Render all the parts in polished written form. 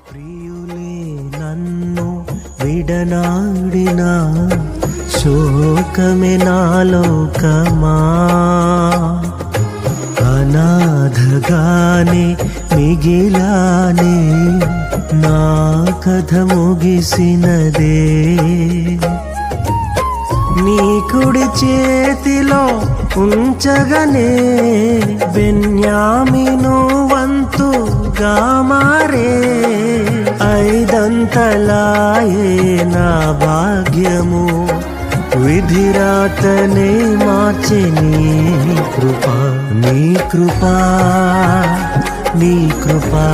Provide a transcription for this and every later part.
ప్రియులే నన్ను విడనాడినా శోకమే నాలోకమా అనాథగానే మిగిలానే నా కథ ముగిసినదే నీ కుడి చేతిలో ఉంచగనే బెన్యామీను వంతుగా మారే ఐదంతలాయే నా భాగ్యము విధిరాతనే మార్చే నీ కృపా నీ కృపా నీ కృపా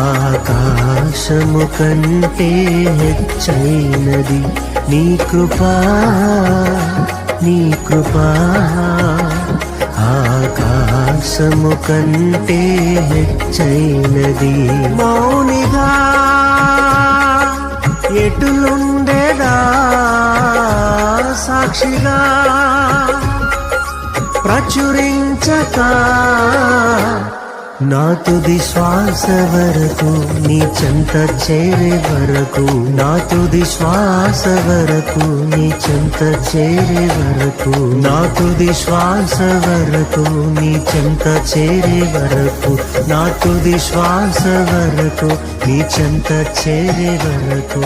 ఆకాశము కంటే హెచ్చైనది నీ కృపా నీ కృపా ఆకాశము కంటే హెచ్చైనది మౌనిగా ఎటులుండేదా సాక్షిగా ప్రచురించక నా తుది శ్వాస వరకు నీ చెంత చేరే వరకు నా తుది శ్వాస వరకు నీ చెంత చేరే వరకు నా తుది శ్వాస వరకు నీ చెంత చేరే వరకు నా తుది శ్వాస వరకు నీ చెంత చేరే వరకు